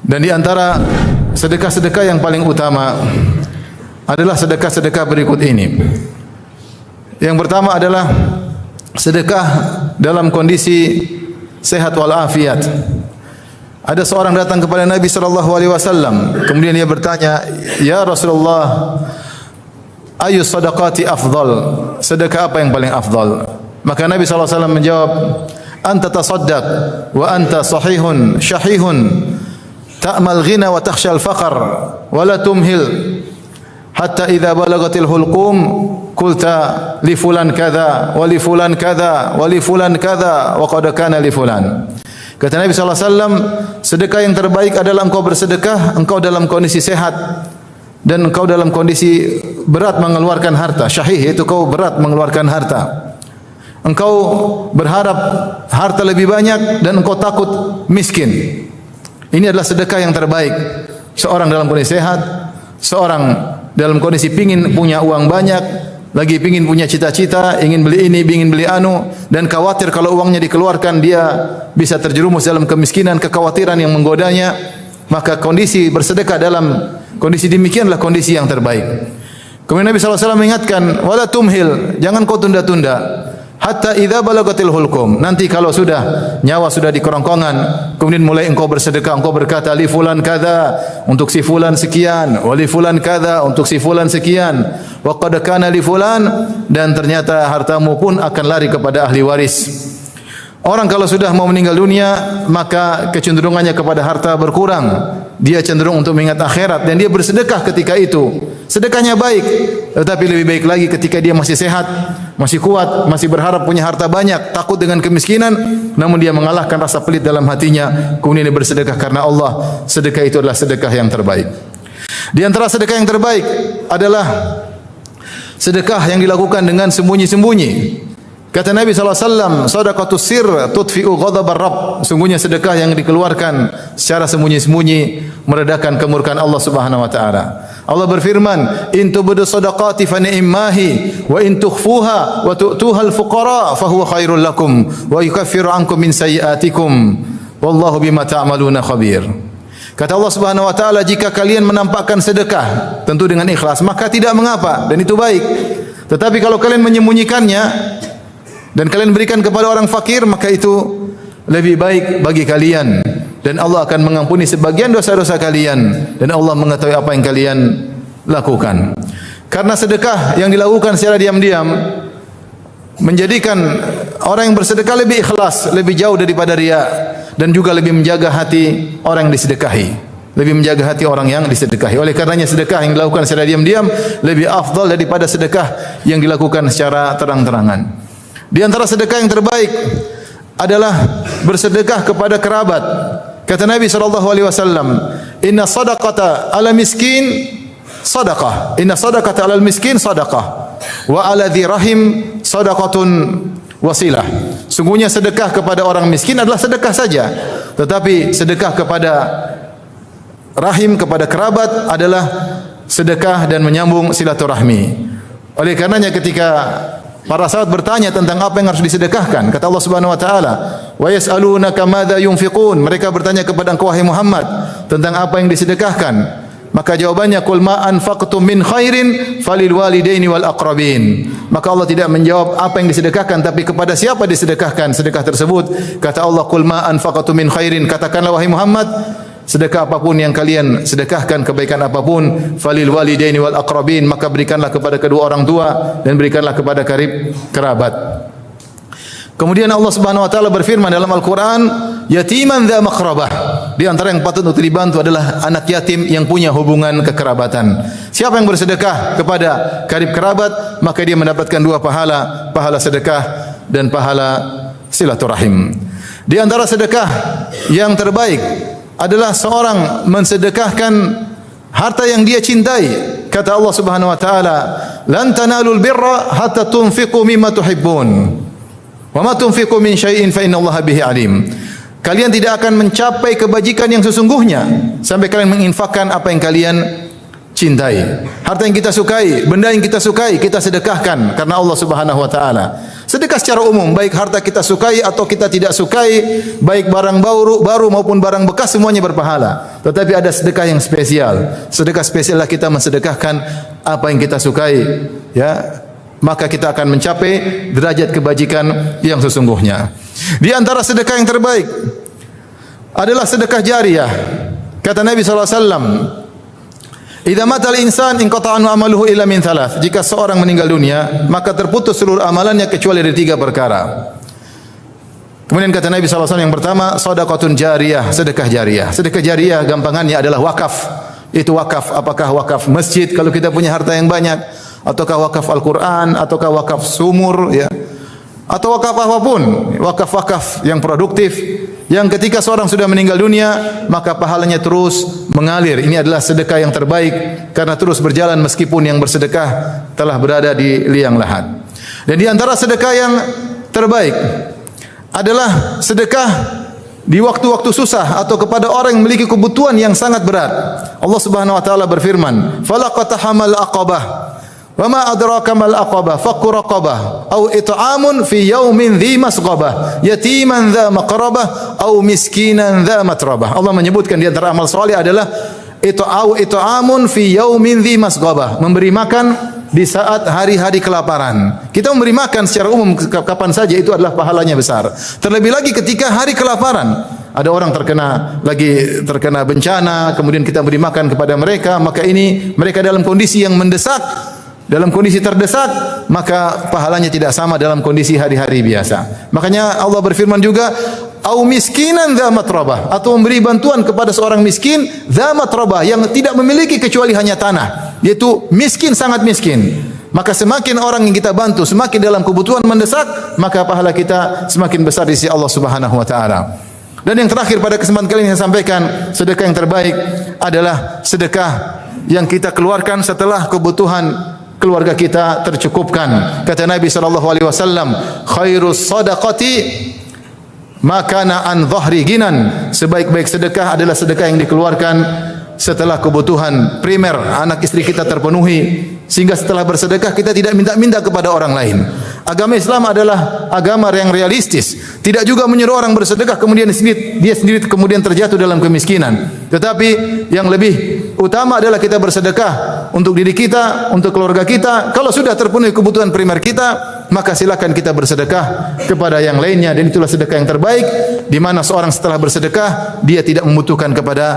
Dan di antara sedekah-sedekah yang paling utama adalah sedekah-sedekah berikut ini. Yang pertama adalah sedekah dalam kondisi sehat walafiat. Ada seorang datang kepada Nabi sallallahu alaihi wasallam, kemudian dia bertanya, "Ya Rasulullah, ayu sadaqati afdal?" Sedekah apa yang paling afdal? Maka Nabi sallallahu alaihi wasallam menjawab, "Anta tasaddaq wa anta sahihun syahihun, ta'mal ghina wa takhsha al-faqr wa la tumhil hatta idza balagatil hulqum qulta li fulan kadza wa li fulan kadza wa li fulan kadza wa qad kana li fulan." Kata Nabi sallallahu alaihi wasallam, sedekah yang terbaik adalah engkau bersedekah engkau dalam kondisi sehat dan engkau dalam kondisi berat mengeluarkan harta. Syahih itu kau berat mengeluarkan harta. Engkau berharap harta lebih banyak dan engkau takut miskin. Ini adalah sedekah yang terbaik. Seorang dalam kondisi sehat, seorang dalam kondisi pingin punya uang banyak, lagi pingin punya cita-cita, ingin beli ini, ingin beli anu, dan khawatir kalau uangnya dikeluarkan dia bisa terjerumus dalam kemiskinan, kekhawatiran yang menggodanya, maka kondisi bersedekah dalam kondisi demikianlah kondisi yang terbaik. Kemudian Nabi SAW mengingatkan, wala tumhil, jangan kau tunda-tunda. Hatta idza balagatil hulqum, nanti kalau sudah nyawa sudah di kerongkongan, kemudian mulai engkau bersedekah, engkau berkata li fulan kadza untuk si fulan sekian, wa li fulan kadza untuk si fulan sekian, wa qad kana li fulan, dan ternyata hartamu pun akan lari kepada ahli waris. Orang kalau sudah mau meninggal dunia, maka kecenderungannya kepada harta berkurang. Dia cenderung untuk mengingat akhirat dan dia bersedekah ketika itu. Sedekahnya baik, tetapi lebih baik lagi ketika dia masih sehat, masih kuat, masih berharap punya harta banyak, takut dengan kemiskinan, namun dia mengalahkan rasa pelit dalam hatinya, kemudian dia bersedekah karena Allah. Sedekah itu adalah sedekah yang terbaik. Di antara sedekah yang terbaik adalah sedekah yang dilakukan dengan sembunyi-sembunyi. Kata Nabi SAW, sadaqatus sir tudfi'u ghadabar Rabb. Sungguhnya sedekah yang dikeluarkan secara sembunyi-sembunyi meredakan kemurkaan Allah Subhanahu wa taala. Allah berfirman, "In tubdu sadaqati fa ni'mahi wa in tukhfuha wa tu'tuha al-fuqara fa huwa khairul lakum wa yukaffiru ankum min sayyi'atikum wallahu bima ta'maluna khabir." Kata Allah Subhanahu wa taala, jika kalian menampakkan sedekah tentu dengan ikhlas, maka tidak mengapa dan itu baik. Tetapi kalau kalian menyembunyikannya dan kalian berikan kepada orang fakir, maka itu lebih baik bagi kalian dan Allah akan mengampuni sebagian dosa-dosa kalian dan Allah mengetahui apa yang kalian lakukan. Karena sedekah yang dilakukan secara diam-diam menjadikan orang yang bersedekah lebih ikhlas, lebih jauh daripada riya, dan juga lebih menjaga hati orang yang disedekahi, lebih menjaga hati orang yang disedekahi. Oleh karenanya sedekah yang dilakukan secara diam-diam lebih afdal daripada sedekah yang dilakukan secara terang-terangan. Di antara sedekah yang terbaik adalah bersedekah kepada kerabat. Kata Nabi SAW, "Inna sadaqata ala miskin sadaqah. Inna sadaqata ala miskin sadaqah. Wa ala dhi rahim sadaqatun wasilah." Sungguhnya sedekah kepada orang miskin adalah sedekah saja. Tetapi sedekah kepada rahim, kepada kerabat adalah sedekah dan menyambung silaturahmi. Oleh karenanya ketika para sahabat bertanya tentang apa yang harus disedekahkan, kata Allah Subhanahu wa taala, "Wa yas'alunaka madza yunfiqun." Mereka bertanya kepada engkau wahai Muhammad tentang apa yang disedekahkan. Maka jawabannya, "Qul ma anfaqtum min khairin falil walidaini wal aqrabin." Maka Allah tidak menjawab apa yang disedekahkan, tapi kepada siapa disedekahkan sedekah tersebut. Kata Allah, "Qul ma anfaqtum min khairin." Katakanlah wahai Muhammad, sedekah apapun yang kalian sedekahkan, kebaikan apapun, falil walidaini wal aqrabin, maka berikanlah kepada kedua orang tua dan berikanlah kepada karib kerabat. Kemudian Allah Subhanahu wa taala berfirman dalam Al-Qur'an, "Yatiman dza maqrabah." Di antara yang patut untuk dibantu adalah anak yatim yang punya hubungan kekerabatan. Siapa yang bersedekah kepada karib kerabat, maka dia mendapatkan dua pahala, pahala sedekah dan pahala silaturahim. Di antara sedekah yang terbaik adalah seorang mensedekahkan harta yang dia cintai. Kata Allah Subhanahu wa taala, "Lan tanalul birra hatta tunfiqu mimma tuhibbun. Wa ma tunfiqu min syai'in fa innallaha bihi alim." Kalian tidak akan mencapai kebajikan yang sesungguhnya sampai kalian menginfakkan apa yang kalian cintai. Harta yang kita sukai, benda yang kita sukai, kita sedekahkan karena Allah Subhanahu wa taala. sedekah secara umum, baik harta kita sukai atau kita tidak sukai, baik barang baru maupun barang bekas, semuanya berpahala. Tetapi ada sedekah yang spesial. Sedekah spesial adalah kita mensedekahkan apa yang kita sukai, ya. Maka kita akan mencapai derajat kebajikan yang sesungguhnya. Di antara sedekah yang terbaik adalah sedekah jariyah. Kata Nabi SAW, "Idza matal insan inqata'a amaluhu illa min thalath." Jika seorang meninggal dunia, maka terputus seluruh amalannya kecuali dari 3 perkara. Kemudian kata Nabi SAW yang pertama, sedekatun jariyah, sedekah jariyah. Sedekah jariyah gampangannya adalah wakaf. Itu wakaf, apakah wakaf masjid kalau kita punya harta yang banyak, ataukah wakaf Al-Quran, ataukah wakaf sumur, ya, atau wakaf apapun, wakaf-wakaf yang produktif, yang ketika seorang sudah meninggal dunia, maka pahalanya terus mengalir. Ini adalah sedekah yang terbaik, karena terus berjalan meskipun yang bersedekah telah berada di liang lahat. Dan di antara sedekah yang terbaik adalah sedekah di waktu-waktu susah atau kepada orang yang memiliki kebutuhan yang sangat berat. Allah Subhanahu wa taala berfirman, "Falaqatahamal aqabah, wa ma adraka mal aqabah, fakku raqabah, au it'amun fi yaumin dhi masghabah, yatiman dha maqrabah, au miskinan dha matrabah." Allah menyebutkan di antara amal saleh adalah it'amun fi yaumin dhi masghabah, memberi makan di saat hari-hari kelaparan. Kita memberi makan secara umum kapan saja itu adalah pahalanya besar. Terlebih lagi ketika hari kelaparan, ada orang terkena bencana, kemudian kita beri makan kepada mereka, maka ini mereka dalam kondisi yang mendesak, dalam kondisi terdesak, maka pahalanya tidak sama dalam kondisi hari-hari biasa. Makanya Allah berfirman juga, au miskinan dza matrabah, atau memberi bantuan kepada seorang miskin dza matrabah yang tidak memiliki kecuali hanya tanah, yaitu miskin, sangat miskin. Maka semakin orang yang kita bantu, semakin dalam kebutuhan mendesak, maka pahala kita semakin besar di sisi Allah Subhanahu wa taala. Dan yang terakhir pada kesempatan kali ini saya sampaikan, sedekah yang terbaik adalah sedekah yang kita keluarkan setelah kebutuhan keluarga kita tercukupkan. Kata Nabi sallallahu alaihi wasallam, "Khairus sadaqati ma kana an dhahri ginan." Sebaik-baik sedekah adalah sedekah yang dikeluarkan setelah kebutuhan primer anak istri kita terpenuhi, sehingga setelah bersedekah kita tidak minta-minta kepada orang lain. Agama Islam adalah agama yang realistis. Tidak juga menyuruh orang bersedekah kemudian dia sendiri kemudian terjatuh dalam kemiskinan. Tetapi yang lebih utama adalah kita bersedekah untuk diri kita, untuk keluarga kita. Kalau sudah terpenuhi kebutuhan primer kita, maka silakan kita bersedekah kepada yang lainnya, dan itulah sedekah yang terbaik, di mana seorang setelah bersedekah dia tidak membutuhkan kepada